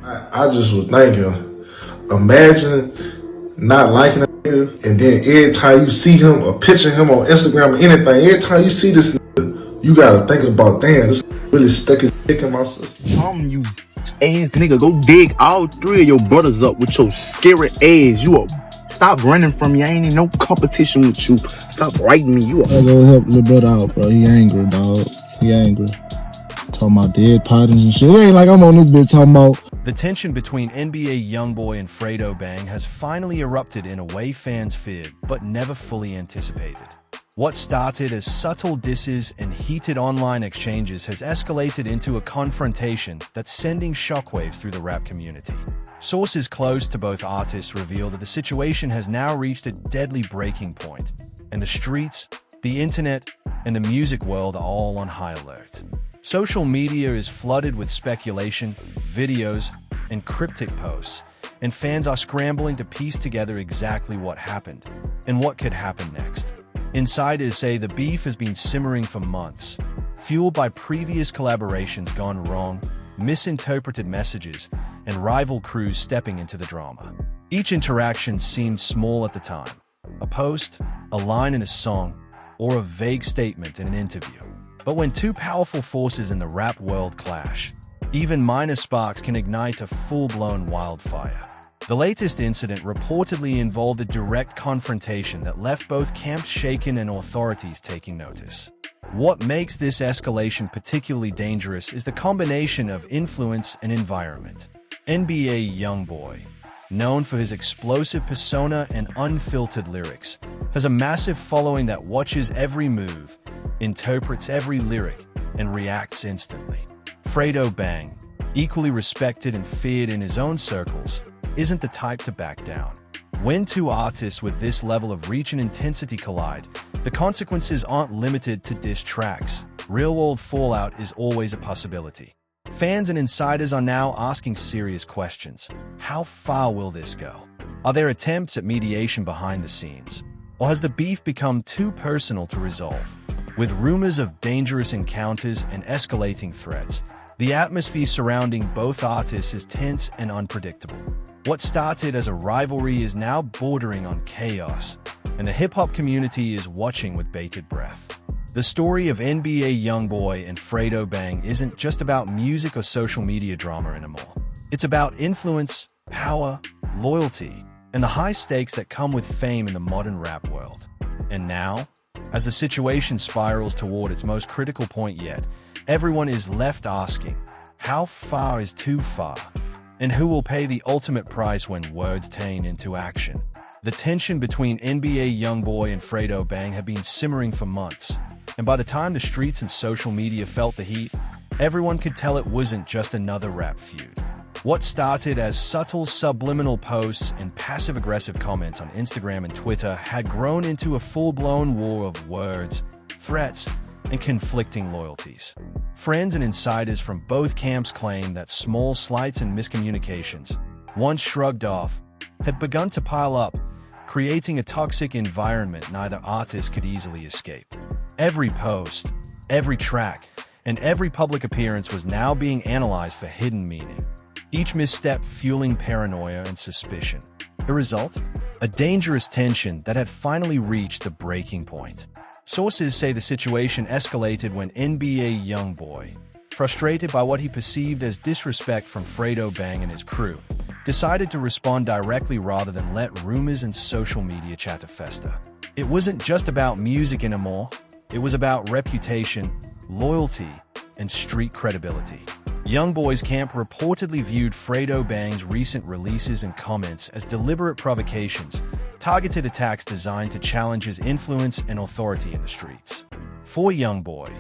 I just was thinking, imagine not liking a nigga, and then every time you see him or picture him on Instagram or anything, every time you see this nigga, you gotta think about, damn, this really stuck his dick in my system. You ass nigga, go dig all three of your brothers up with your scary ass. You a stop running from me. I ain't in no competition with you. Stop writing me. You a I go help little brother out, bro. He angry, dog. He angry. Talking about dead partners and shit. It ain't like I'm on this bitch talking about. The tension between NBA YoungBoy and Fredo Bang has finally erupted in a way fans feared, but never fully anticipated. What started as subtle disses and heated online exchanges has escalated into a confrontation that's sending shockwaves through the rap community. Sources close to both artists reveal that the situation has now reached a deadly breaking point, and the streets, the internet, and the music world are all on high alert. Social media is flooded with speculation, videos, and cryptic posts, and fans are scrambling to piece together exactly what happened and what could happen next. Insiders say the beef has been simmering for months, fueled by previous collaborations gone wrong, misinterpreted messages, and rival crews stepping into the drama. Each interaction seemed small at the time: a post, a line in a song, or a vague statement in an interview. But when two powerful forces in the rap world clash, even minor sparks can ignite a full-blown wildfire. The latest incident reportedly involved a direct confrontation that left both camps shaken and authorities taking notice. What makes this escalation particularly dangerous is the combination of influence and environment. NBA YoungBoy, known for his explosive persona and unfiltered lyrics, has a massive following that watches every move, interprets every lyric, and reacts instantly. Fredo Bang, equally respected and feared in his own circles, isn't the type to back down. When two artists with this level of reach and intensity collide, the consequences aren't limited to diss tracks. Real-world fallout is always a possibility. Fans and insiders are now asking serious questions. How far will this go? Are there attempts at mediation behind the scenes? Or has the beef become too personal to resolve? With rumors of dangerous encounters and escalating threats, the atmosphere surrounding both artists is tense and unpredictable. What started as a rivalry is now bordering on chaos, and the hip-hop community is watching with bated breath. The story of NBA YoungBoy and Fredo Bang isn't just about music or social media drama anymore. It's about influence, power, loyalty, and the high stakes that come with fame in the modern rap world. And now, as the situation spirals toward its most critical point yet, everyone is left asking, how far is too far? And who will pay the ultimate price when words turn into action? The tension between NBA YoungBoy and Fredo Bang had been simmering for months, and by the time the streets and social media felt the heat, everyone could tell it wasn't just another rap feud. What started as subtle subliminal posts and passive-aggressive comments on Instagram and Twitter had grown into a full-blown war of words, threats, and conflicting loyalties. Friends and insiders from both camps claim that small slights and miscommunications, once shrugged off, had begun to pile up, creating a toxic environment neither artist could easily escape. Every post, every track, and every public appearance was now being analyzed for hidden meaning, each misstep fueling paranoia and suspicion. The result? A dangerous tension that had finally reached the breaking point. Sources say the situation escalated when NBA YoungBoy, frustrated by what he perceived as disrespect from Fredo Bang and his crew, decided to respond directly rather than let rumors and social media chatter fester. It wasn't just about music anymore, it was about reputation, loyalty, and street credibility. YoungBoy's camp reportedly viewed Fredo Bang's recent releases and comments as deliberate provocations, targeted attacks designed to challenge his influence and authority in the streets. For YoungBoy,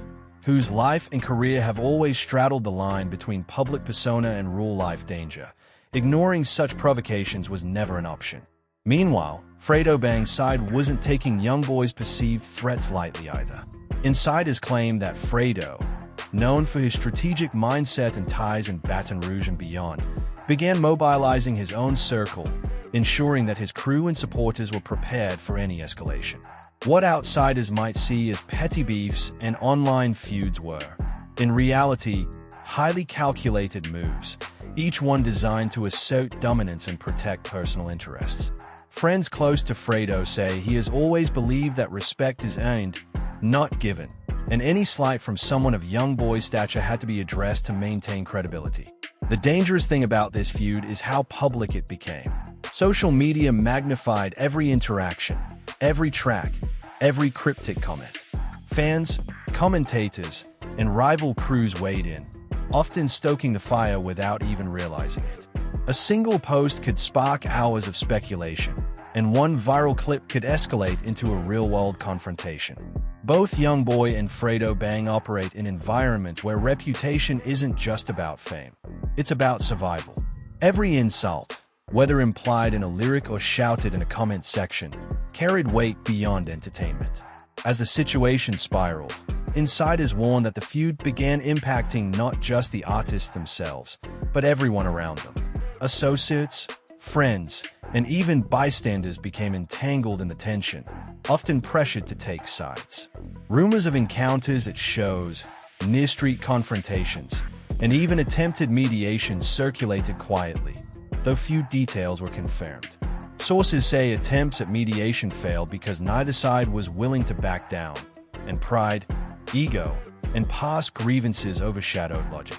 whose life and career have always straddled the line between public persona and real-life danger, ignoring such provocations was never an option. Meanwhile, Fredo Bang's side wasn't taking YoungBoy's perceived threats lightly either. Insiders claim that Fredo, known for his strategic mindset and ties in Baton Rouge and beyond, began mobilizing his own circle, ensuring that his crew and supporters were prepared for any escalation. What outsiders might see as petty beefs and online feuds were, in reality, highly calculated moves, each one designed to assert dominance and protect personal interests. Friends close to Fredo say he has always believed that respect is earned, not given, and any slight from someone of YoungBoy's stature had to be addressed to maintain credibility. The dangerous thing about this feud is how public it became. Social media magnified every interaction, every track, every cryptic comment. Fans, commentators, and rival crews weighed in, often stoking the fire without even realizing it. A single post could spark hours of speculation, and one viral clip could escalate into a real-world confrontation. Both YoungBoy and Fredo Bang operate in environments where reputation isn't just about fame. It's about survival. Every insult, whether implied in a lyric or shouted in a comment section, carried weight beyond entertainment. As the situation spiraled, insiders warned that the feud began impacting not just the artists themselves, but everyone around them. Associates, friends, and even bystanders became entangled in the tension, often pressured to take sides. Rumors of encounters at shows, near-street confrontations, and even attempted mediation circulated quietly, though few details were confirmed. Sources say attempts at mediation failed because neither side was willing to back down, and pride, ego, and past grievances overshadowed logic.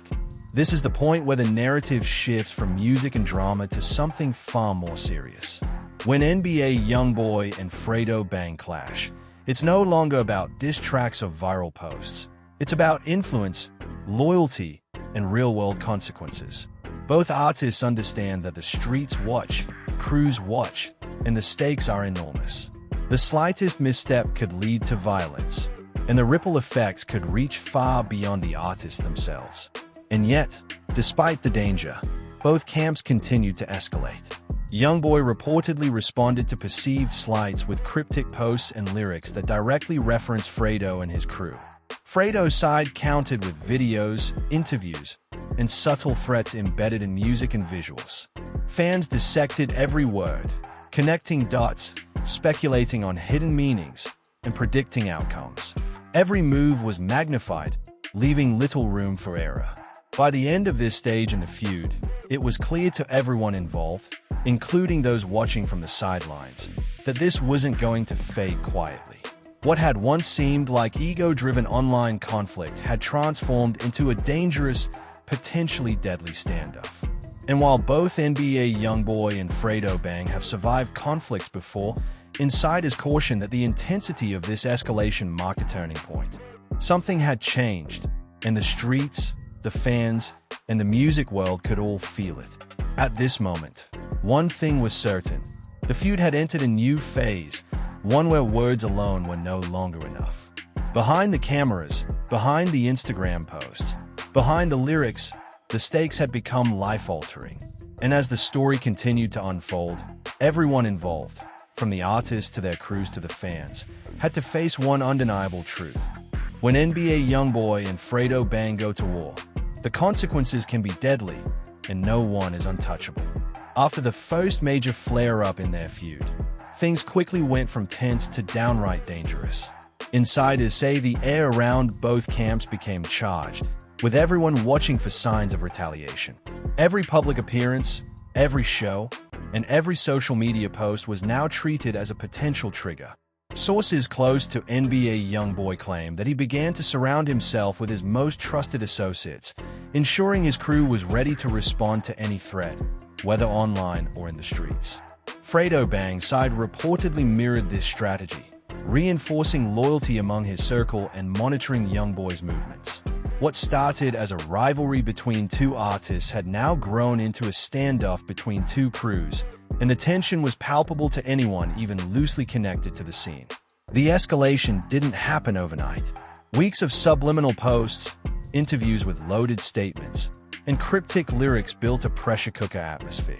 This is the point where the narrative shifts from music and drama to something far more serious. When NBA YoungBoy and Fredo Bang clash, it's no longer about diss tracks or viral posts. It's about influence, loyalty, and real-world consequences. Both artists understand that the streets watch, crews watch, and the stakes are enormous. The slightest misstep could lead to violence, and the ripple effects could reach far beyond the artists themselves. And yet, despite the danger, both camps continued to escalate. YoungBoy reportedly responded to perceived slights with cryptic posts and lyrics that directly referenced Fredo and his crew. Fredo's side countered with videos, interviews, and subtle threats embedded in music and visuals. Fans dissected every word, connecting dots, speculating on hidden meanings, and predicting outcomes. Every move was magnified, leaving little room for error. By the end of this stage in the feud, it was clear to everyone involved, including those watching from the sidelines, that this wasn't going to fade quietly. What had once seemed like ego-driven online conflict had transformed into a dangerous, potentially deadly standoff. And while both NBA YoungBoy and Fredo Bang have survived conflicts before, insiders caution that the intensity of this escalation marked a turning point. Something had changed, and the streets, the fans, and the music world could all feel it. At this moment, one thing was certain. The feud had entered a new phase, one where words alone were no longer enough. Behind the cameras, behind the Instagram posts, behind the lyrics, the stakes had become life-altering. And as the story continued to unfold, everyone involved, from the artists to their crews to the fans, had to face one undeniable truth. When NBA YoungBoy and Fredo Bang go to war, the consequences can be deadly, and no one is untouchable. After the first major flare-up in their feud, things quickly went from tense to downright dangerous. Insiders say the air around both camps became charged, with everyone watching for signs of retaliation. Every public appearance, every show, and every social media post was now treated as a potential trigger. Sources close to NBA YoungBoy claim that he began to surround himself with his most trusted associates, ensuring his crew was ready to respond to any threat, whether online or in the streets. Fredo Bang's side reportedly mirrored this strategy, reinforcing loyalty among his circle and monitoring YoungBoy's movements. What started as a rivalry between two artists had now grown into a standoff between two crews, and the tension was palpable to anyone even loosely connected to the scene. The escalation didn't happen overnight. Weeks of subliminal posts, interviews with loaded statements, and cryptic lyrics built a pressure cooker atmosphere.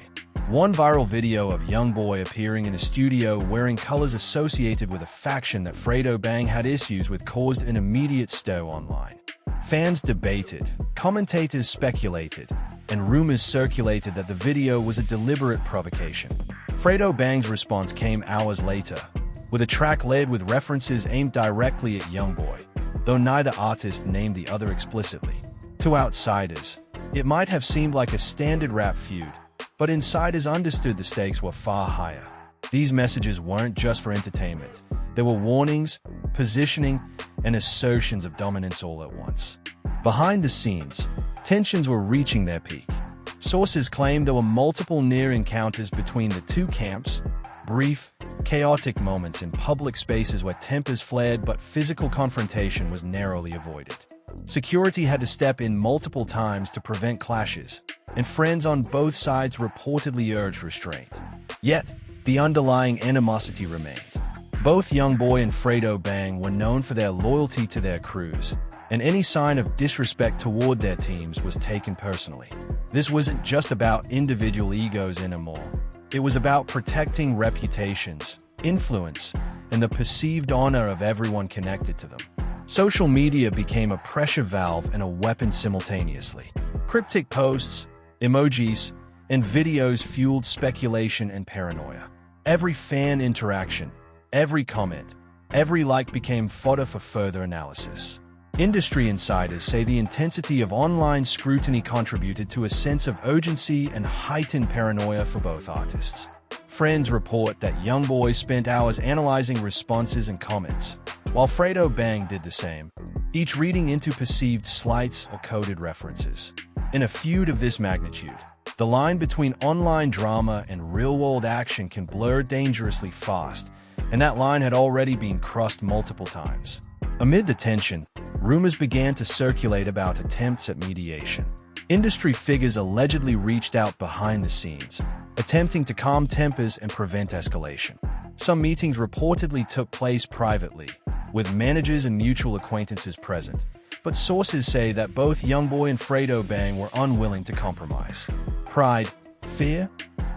One viral video of YoungBoy appearing in a studio wearing colors associated with a faction that Fredo Bang had issues with caused an immediate stir online. Fans debated, commentators speculated, and rumors circulated that the video was a deliberate provocation. Fredo Bang's response came hours later, with a track led with references aimed directly at YoungBoy, though neither artist named the other explicitly. To outsiders, it might have seemed like a standard rap feud, but insiders understood the stakes were far higher. These messages weren't just for entertainment. There were warnings, positioning, and assertions of dominance all at once. Behind the scenes, tensions were reaching their peak. Sources claim there were multiple near encounters between the two camps, brief, chaotic moments in public spaces where tempers flared but physical confrontation was narrowly avoided. Security had to step in multiple times to prevent clashes, and friends on both sides reportedly urged restraint. Yet, the underlying animosity remained. Both YoungBoy and Fredo Bang were known for their loyalty to their crews, and any sign of disrespect toward their teams was taken personally. This wasn't just about individual egos anymore. It was about protecting reputations, influence, and the perceived honor of everyone connected to them. Social media became a pressure valve and a weapon simultaneously. Cryptic posts, emojis, and videos fueled speculation and paranoia. Every fan interaction, every comment, every like became fodder for further analysis. Industry insiders say the intensity of online scrutiny contributed to a sense of urgency and heightened paranoia for both artists. Friends report that YoungBoy spent hours analyzing responses and comments, while Fredo Bang did the same, each reading into perceived slights or coded references. In a feud of this magnitude, the line between online drama and real-world action can blur dangerously fast, and that line had already been crossed multiple times. Amid the tension, rumors began to circulate about attempts at mediation. Industry figures allegedly reached out behind the scenes, attempting to calm tempers and prevent escalation. Some meetings reportedly took place privately, with managers and mutual acquaintances present, but sources say that both YoungBoy and Fredo Bang were unwilling to compromise. Pride, fear,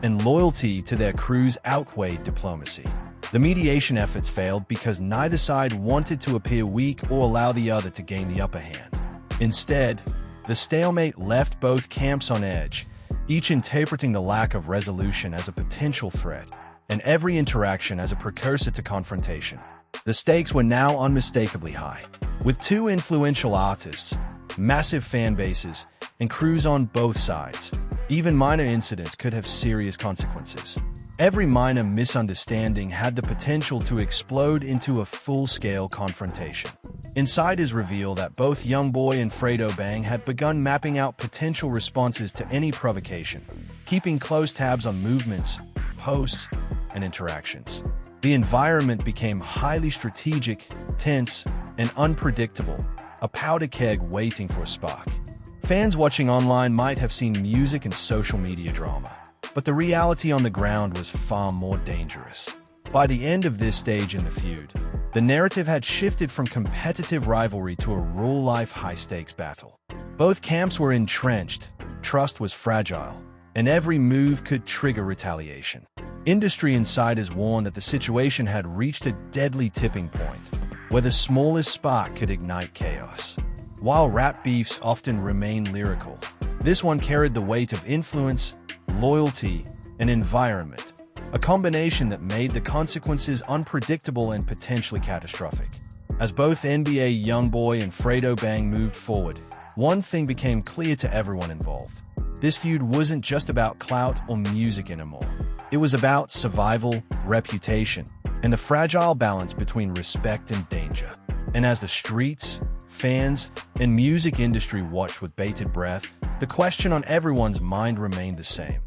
and loyalty to their crews outweighed diplomacy. The mediation efforts failed because neither side wanted to appear weak or allow the other to gain the upper hand. Instead, the stalemate left both camps on edge, each interpreting the lack of resolution as a potential threat, and every interaction as a precursor to confrontation. The stakes were now unmistakably high. With two influential artists, massive fan bases, and crews on both sides, even minor incidents could have serious consequences. Every minor misunderstanding had the potential to explode into a full-scale confrontation. Insiders reveal that both YoungBoy and Fredo Bang had begun mapping out potential responses to any provocation, keeping close tabs on movements, posts, and interactions. The environment became highly strategic, tense, and unpredictable, a powder keg waiting for a spark. Fans watching online might have seen music and social media drama, but the reality on the ground was far more dangerous. By the end of this stage in the feud, the narrative had shifted from competitive rivalry to a real-life high-stakes battle. Both camps were entrenched, trust was fragile, and every move could trigger retaliation. Industry insiders warned that the situation had reached a deadly tipping point, where the smallest spark could ignite chaos. While rap beefs often remain lyrical, this one carried the weight of influence, loyalty, and environment, a combination that made the consequences unpredictable and potentially catastrophic. As both NBA YoungBoy and Fredo Bang moved forward, one thing became clear to everyone involved. This feud wasn't just about clout or music anymore. It was about survival, reputation, and the fragile balance between respect and danger. And as the streets, fans, and music industry watched with bated breath, the question on everyone's mind remained the same.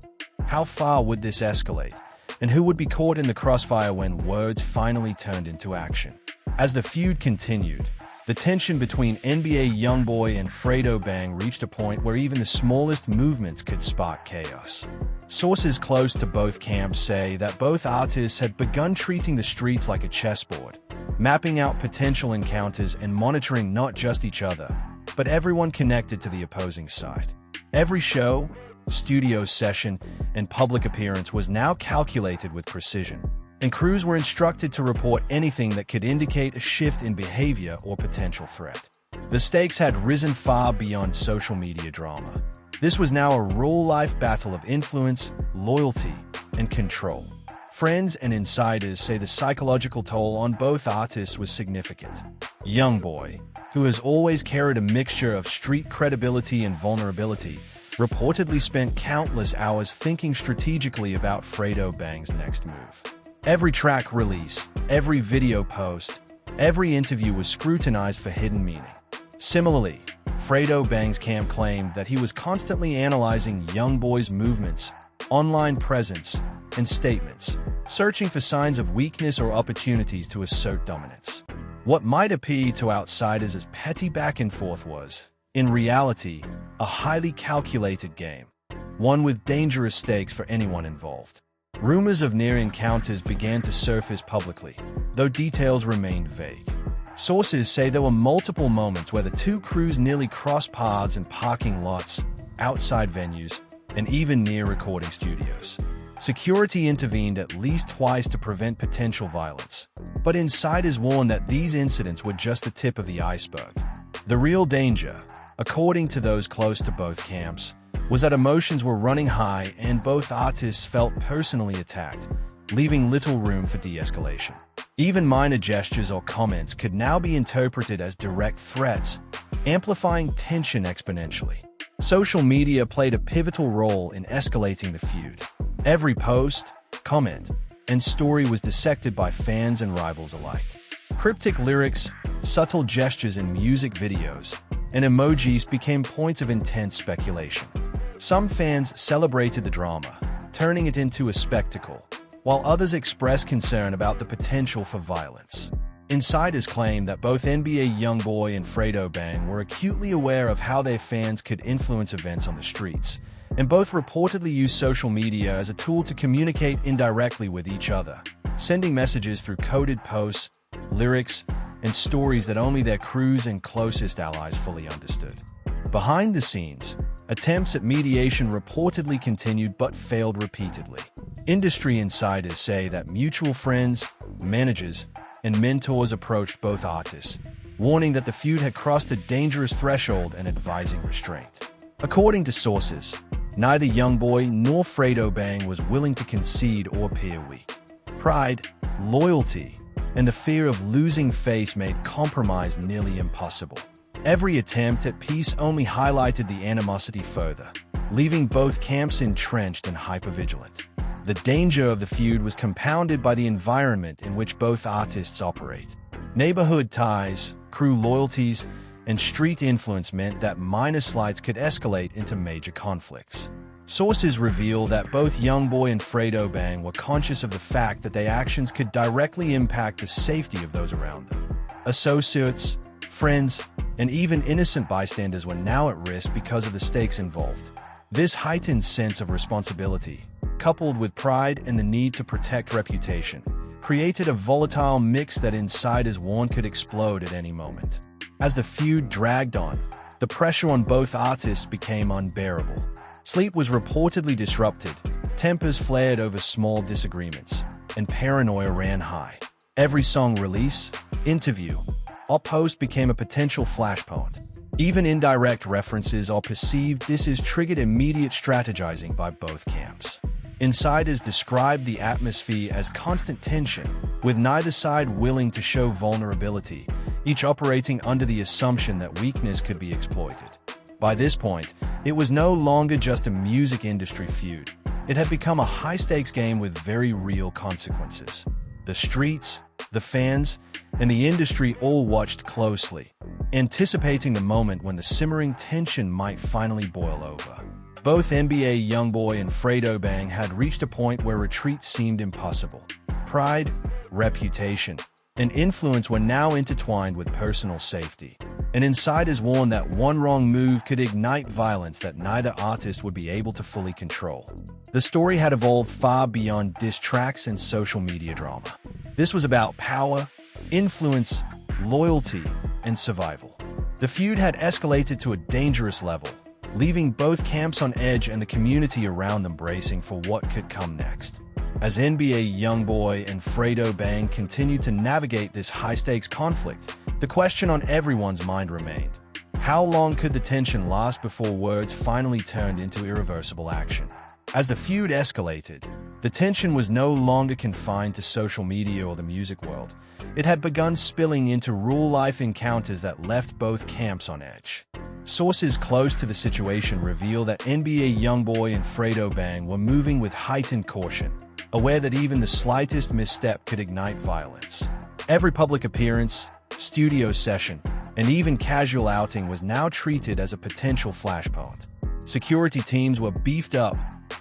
How far would this escalate? And who would be caught in the crossfire when words finally turned into action? As the feud continued, the tension between NBA YoungBoy and Fredo Bang reached a point where even the smallest movements could spark chaos. Sources close to both camps say that both artists had begun treating the streets like a chessboard, mapping out potential encounters and monitoring not just each other, but everyone connected to the opposing side. Every show, studio session, and public appearance was now calculated with precision, and crews were instructed to report anything that could indicate a shift in behavior or potential threat. The stakes had risen far beyond social media drama. This was now a real-life battle of influence, loyalty, and control. Friends and insiders say the psychological toll on both artists was significant. YoungBoy, who has always carried a mixture of street credibility and vulnerability, reportedly spent countless hours thinking strategically about Fredo Bang's next move. Every track release, every video post, every interview was scrutinized for hidden meaning. Similarly, Fredo Bang's camp claimed that he was constantly analyzing YoungBoy's movements, online presence, and statements, searching for signs of weakness or opportunities to assert dominance. What might appear to outsiders as petty back and forth was, in reality, a highly calculated game, one with dangerous stakes for anyone involved. Rumors of near encounters began to surface publicly, though details remained vague. Sources say there were multiple moments where the two crews nearly crossed paths in parking lots, outside venues, and even near recording studios. Security intervened at least twice to prevent potential violence, but insiders warned that these incidents were just the tip of the iceberg. The real danger, according to those close to both camps, was that emotions were running high and both artists felt personally attacked, leaving little room for de-escalation. Even minor gestures or comments could now be interpreted as direct threats, amplifying tension exponentially. Social media played a pivotal role in escalating the feud. Every post, comment, and story was dissected by fans and rivals alike. Cryptic lyrics, subtle gestures in music videos, and emojis became points of intense speculation. Some fans celebrated the drama, turning it into a spectacle, while others expressed concern about the potential for violence. Insiders claim that both NBA YoungBoy and Fredo Bang were acutely aware of how their fans could influence events on the streets, and both reportedly used social media as a tool to communicate indirectly with each other, sending messages through coded posts, lyrics, and stories that only their crews and closest allies fully understood. Behind the scenes, attempts at mediation reportedly continued but failed repeatedly. Industry insiders say that mutual friends, managers, and mentors approached both artists, warning that the feud had crossed a dangerous threshold and advising restraint. According to sources, neither YoungBoy nor Fredo Bang was willing to concede or appear weak. Pride, loyalty, and the fear of losing face made compromise nearly impossible. Every attempt at peace only highlighted the animosity further, leaving both camps entrenched and hypervigilant. The danger of the feud was compounded by the environment in which both artists operate. Neighborhood ties, crew loyalties, and street influence meant that minor slights could escalate into major conflicts. Sources reveal that both YoungBoy and Fredo Bang were conscious of the fact that their actions could directly impact the safety of those around them. Associates, friends, and even innocent bystanders were now at risk because of the stakes involved. This heightened sense of responsibility, coupled with pride and the need to protect reputation, created a volatile mix that insiders warned could explode at any moment. As the feud dragged on, the pressure on both artists became unbearable. Sleep was reportedly disrupted, tempers flared over small disagreements, and paranoia ran high. Every song release, interview, or post became a potential flashpoint. Even indirect references or perceived disses triggered immediate strategizing by both camps. Insiders described the atmosphere as constant tension, with neither side willing to show vulnerability, each operating under the assumption that weakness could be exploited. By this point, it was no longer just a music industry feud. It had become a high-stakes game with very real consequences. The streets, the fans, and the industry all watched closely, anticipating the moment when the simmering tension might finally boil over. Both NBA YoungBoy and Fredo Bang had reached a point where retreat seemed impossible. Pride, reputation, and influence were now intertwined with personal safety, and insiders warned that one wrong move could ignite violence that neither artist would be able to fully control. The story had evolved far beyond diss tracks and social media drama. This was about power, influence, loyalty, and survival. The feud had escalated to a dangerous level, leaving both camps on edge and the community around them bracing for what could come next. As NBA YoungBoy and Fredo Bang continued to navigate this high-stakes conflict, the question on everyone's mind remained: how long could the tension last before words finally turned into irreversible action? As the feud escalated, the The tension was no longer confined to social media or the music world. It had begun spilling into real-life encounters that left both camps on edge. Sources close to the situation reveal that NBA YoungBoy and Fredo Bang were moving with heightened caution, aware that even the slightest misstep could ignite violence. Every public appearance, studio session, and even casual outing was now treated as a potential flashpoint. Security teams were beefed up,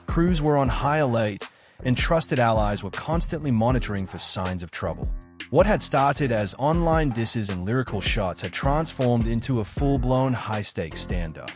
crews were on high alert, and trusted allies were constantly monitoring for signs of trouble. What had started as online disses and lyrical shots had transformed into a full-blown high-stakes standoff.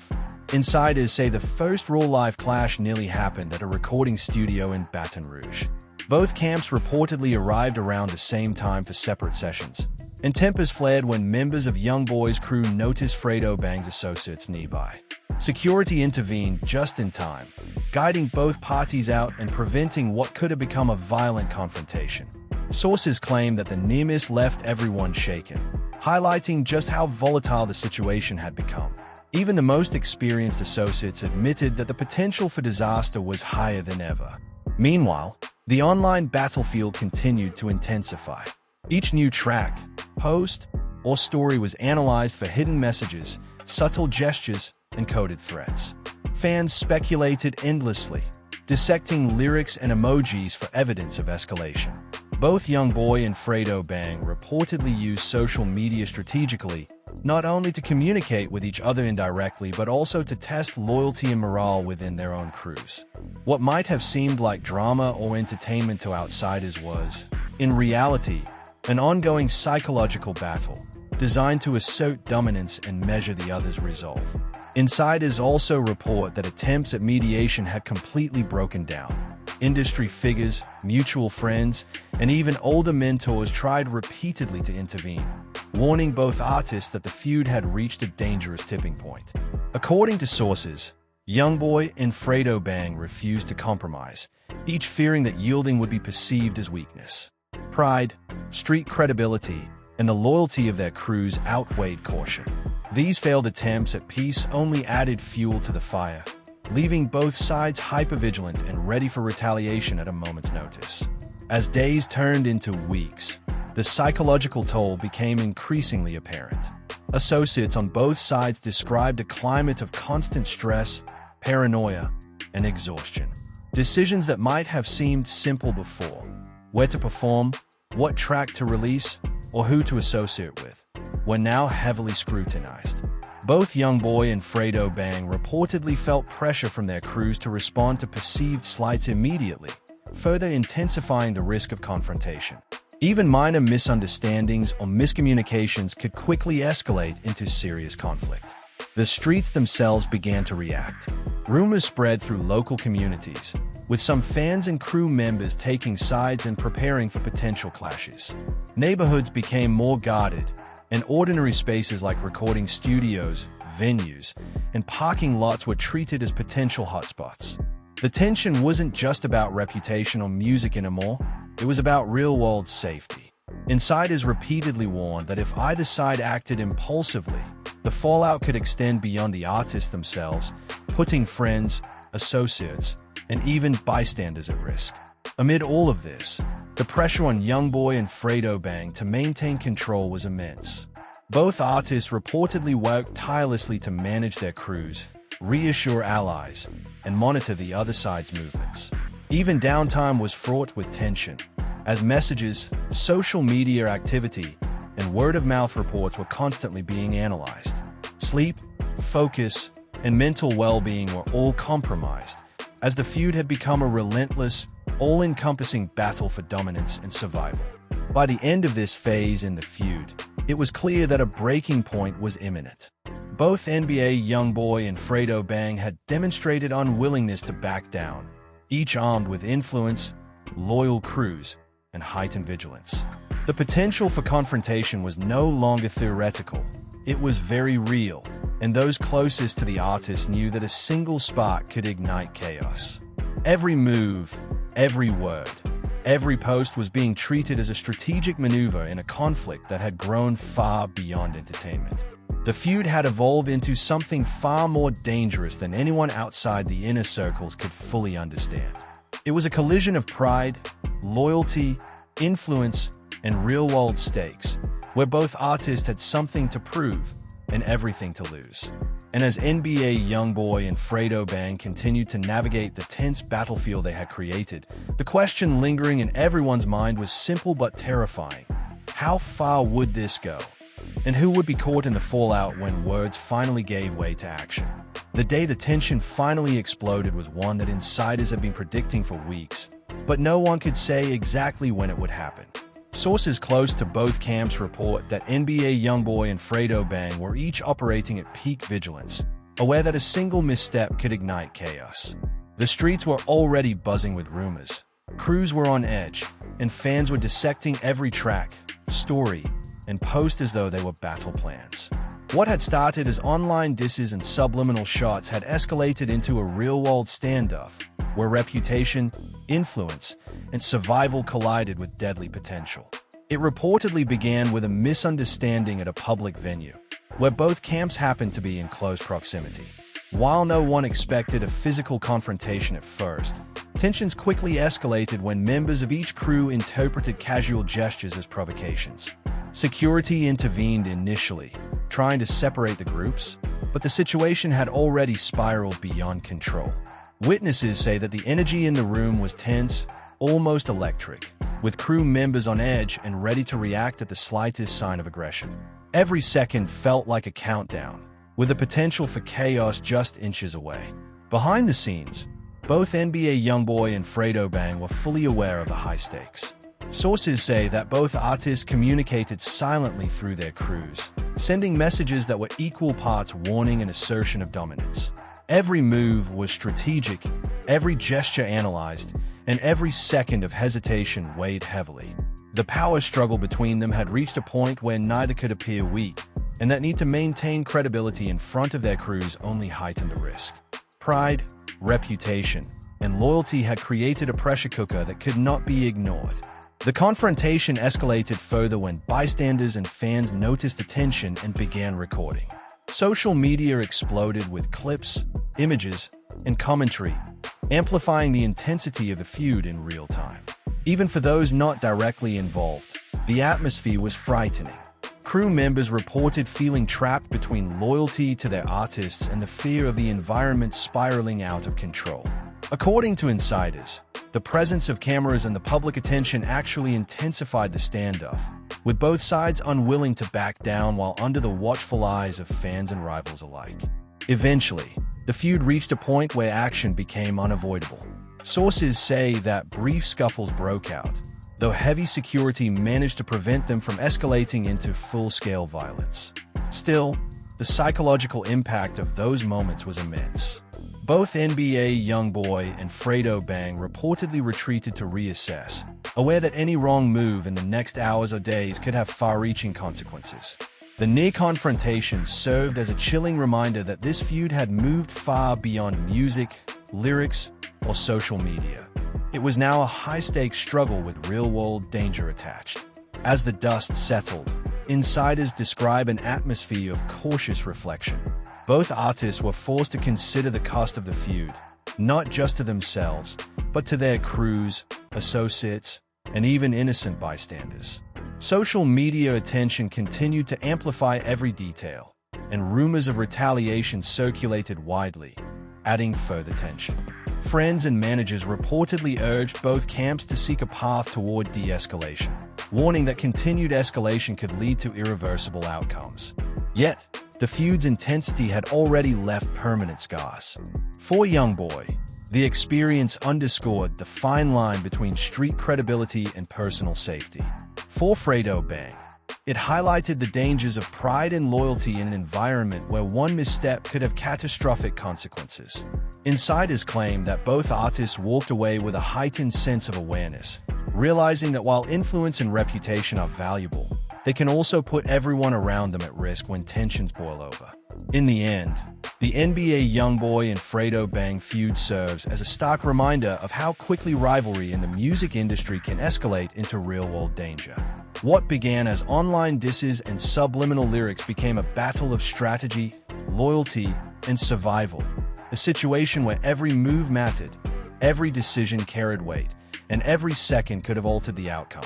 Insiders say the first real-life clash nearly happened at a recording studio in Baton Rouge. Both camps reportedly arrived around the same time for separate sessions, and tempers flared when members of YoungBoy's crew noticed Fredo Bang's associates nearby. Security intervened just in time, guiding both parties out and preventing what could have become a violent confrontation. Sources claim that the near miss left everyone shaken, highlighting just how volatile the situation had become. Even the most experienced associates admitted that the potential for disaster was higher than ever. Meanwhile, the online battlefield continued to intensify. Each new track, post, or story was analyzed for hidden messages, subtle gestures, and coded threats. Fans speculated endlessly, dissecting lyrics and emojis for evidence of escalation. Both YoungBoy and Fredo Bang reportedly used social media strategically, not only to communicate with each other indirectly but also to test loyalty and morale within their own crews. What might have seemed like drama or entertainment to outsiders was, in reality, an ongoing psychological battle, designed to assert dominance and measure the other's resolve. Insiders also report that attempts at mediation had completely broken down. Industry figures, mutual friends, and even older mentors tried repeatedly to intervene, warning both artists that the feud had reached a dangerous tipping point. According to sources, YoungBoy and Fredo Bang refused to compromise, each fearing that yielding would be perceived as weakness. Pride, street credibility, and the loyalty of their crews outweighed caution. These failed attempts at peace only added fuel to the fire, leaving both sides hypervigilant and ready for retaliation at a moment's notice. As days turned into weeks, the psychological toll became increasingly apparent. Associates on both sides described a climate of constant stress, paranoia, and exhaustion. Decisions that might have seemed simple before, where to perform, what track to release, or who to associate with, were now heavily scrutinized. Both YoungBoy and Fredo Bang reportedly felt pressure from their crews to respond to perceived slights immediately, further intensifying the risk of confrontation. Even minor misunderstandings or miscommunications could quickly escalate into serious conflict. The streets themselves began to react. Rumors spread through local communities, with some fans and crew members taking sides and preparing for potential clashes. Neighborhoods became more guarded, and ordinary spaces like recording studios, venues, and parking lots were treated as potential hotspots. The tension wasn't just about reputation or music anymore, it was about real-world safety. Insiders repeatedly warned that if either side acted impulsively, the fallout could extend beyond the artists themselves, putting friends, associates, and even bystanders at risk. Amid all of this, the pressure on YoungBoy and Fredo Bang to maintain control was immense. Both artists reportedly worked tirelessly to manage their crews, reassure allies, and monitor the other side's movements. Even downtime was fraught with tension, as messages, social media activity, and word-of-mouth reports were constantly being analyzed. Sleep, focus, and mental well-being were all compromised, as the feud had become a relentless, all-encompassing battle for dominance and survival. By the end of this phase in the feud, it was clear that a breaking point was imminent. Both NBA YoungBoy and Fredo Bang had demonstrated unwillingness to back down, each armed with influence, loyal crews, and heightened vigilance. The potential for confrontation was no longer theoretical, it was very real, and those closest to the artist knew that a single spark could ignite chaos. Every move, every word, every post was being treated as a strategic maneuver in a conflict that had grown far beyond entertainment. The feud had evolved into something far more dangerous than anyone outside the inner circles could fully understand. It was a collision of pride, loyalty, influence, and real-world stakes, where both artists had something to prove and everything to lose. And as NBA YoungBoy and Fredo Bang continued to navigate the tense battlefield they had created, the question lingering in everyone's mind was simple but terrifying. How far would this go? And who would be caught in the fallout when words finally gave way to action? The day the tension finally exploded was one that insiders have been predicting for weeks, but no one could say exactly when it would happen. Sources close to both camps report that NBA YoungBoy and Fredo Bang were each operating at peak vigilance, aware that a single misstep could ignite chaos. The streets were already buzzing with rumors. Crews were on edge, and fans were dissecting every track, story, and post as though they were battle plans. What had started as online disses and subliminal shots had escalated into a real-world standoff, where reputation, influence, and survival collided with deadly potential. It reportedly began with a misunderstanding at a public venue, where both camps happened to be in close proximity. While no one expected a physical confrontation at first, tensions quickly escalated when members of each crew interpreted casual gestures as provocations. Security intervened initially, trying to separate the groups, but the situation had already spiraled beyond control. Witnesses say that the energy in the room was tense, almost electric, with crew members on edge and ready to react at the slightest sign of aggression. Every second felt like a countdown, with the potential for chaos just inches away. Behind the scenes, both NBA YoungBoy and Fredo Bang were fully aware of the high stakes. Sources say that both artists communicated silently through their crews, sending messages that were equal parts warning and assertion of dominance. Every move was strategic, every gesture analyzed, and every second of hesitation weighed heavily. The power struggle between them had reached a point where neither could appear weak, and that need to maintain credibility in front of their crews only heightened the risk. Pride, reputation, and loyalty had created a pressure cooker that could not be ignored. The confrontation escalated further when bystanders and fans noticed the tension and began recording. Social media exploded with clips, images, and commentary, amplifying the intensity of the feud in real time. Even for those not directly involved, the atmosphere was frightening. Crew members reported feeling trapped between loyalty to their artists and the fear of the environment spiraling out of control. According to insiders, the presence of cameras and the public attention actually intensified the standoff, with both sides unwilling to back down while under the watchful eyes of fans and rivals alike. Eventually, the feud reached a point where action became unavoidable. Sources say that brief scuffles broke out, though heavy security managed to prevent them from escalating into full-scale violence. Still, the psychological impact of those moments was immense. Both NBA YoungBoy and Fredo Bang reportedly retreated to reassess, aware that any wrong move in the next hours or days could have far-reaching consequences. The near confrontation served as a chilling reminder that this feud had moved far beyond music, lyrics, or social media. It was now a high-stakes struggle with real-world danger attached. As the dust settled, insiders describe an atmosphere of cautious reflection. Both artists were forced to consider the cost of the feud, not just to themselves, but to their crews, associates, and even innocent bystanders. Social media attention continued to amplify every detail, and rumors of retaliation circulated widely, adding further tension. Friends and managers reportedly urged both camps to seek a path toward de-escalation, warning that continued escalation could lead to irreversible outcomes. Yet, the feud's intensity had already left permanent scars. For YoungBoy, the experience underscored the fine line between street credibility and personal safety. For Fredo Bang, it highlighted the dangers of pride and loyalty in an environment where one misstep could have catastrophic consequences. Insiders claim that both artists walked away with a heightened sense of awareness, realizing that while influence and reputation are valuable, they can also put everyone around them at risk when tensions boil over. In the end, the NBA YoungBoy and Fredo Bang feud serves as a stark reminder of how quickly rivalry in the music industry can escalate into real-world danger. What began as online disses and subliminal lyrics became a battle of strategy, loyalty, and survival, a situation where every move mattered, Every decision carried weight, and every second could have altered the outcome.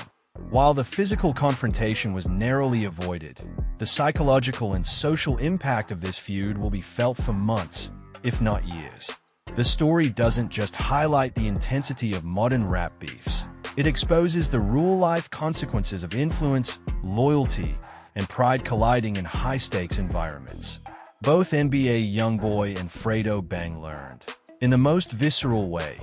While the physical confrontation was narrowly avoided, the psychological and social impact of this feud will be felt for months, if not years. The story doesn't just highlight the intensity of modern rap beefs. It exposes the real-life consequences of influence, loyalty, and pride colliding in high-stakes environments. Both NBA YoungBoy and Fredo Bang learned, in the most visceral way,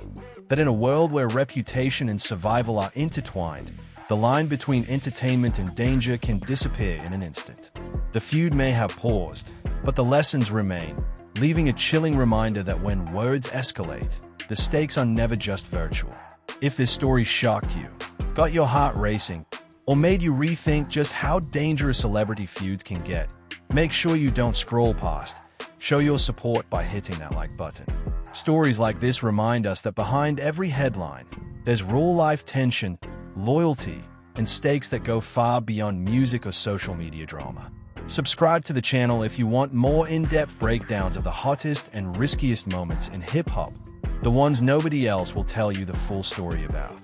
that in a world where reputation and survival are intertwined, the line between entertainment and danger can disappear in an instant. The feud may have paused, but the lessons remain, leaving a chilling reminder that when words escalate, the stakes are never just virtual. If this story shocked you, got your heart racing, or made you rethink just how dangerous celebrity feuds can get, make sure you don't scroll past. Show your support by hitting that like button. Stories like this remind us that behind every headline, there's real-life tension, loyalty, and stakes that go far beyond music or social media drama. Subscribe to the channel if you want more in-depth breakdowns of the hottest and riskiest moments in hip-hop, the ones nobody else will tell you the full story about.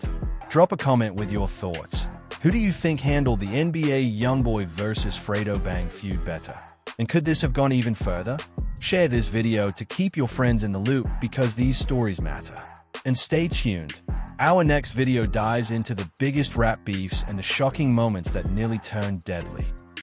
Drop a comment with your thoughts. Who do you think handled the NBA YoungBoy vs Fredo Bang feud better? And could this have gone even further? Share this video to keep your friends in the loop because these stories matter. And stay tuned. Our next video dives into the biggest rap beefs and the shocking moments that nearly turned deadly.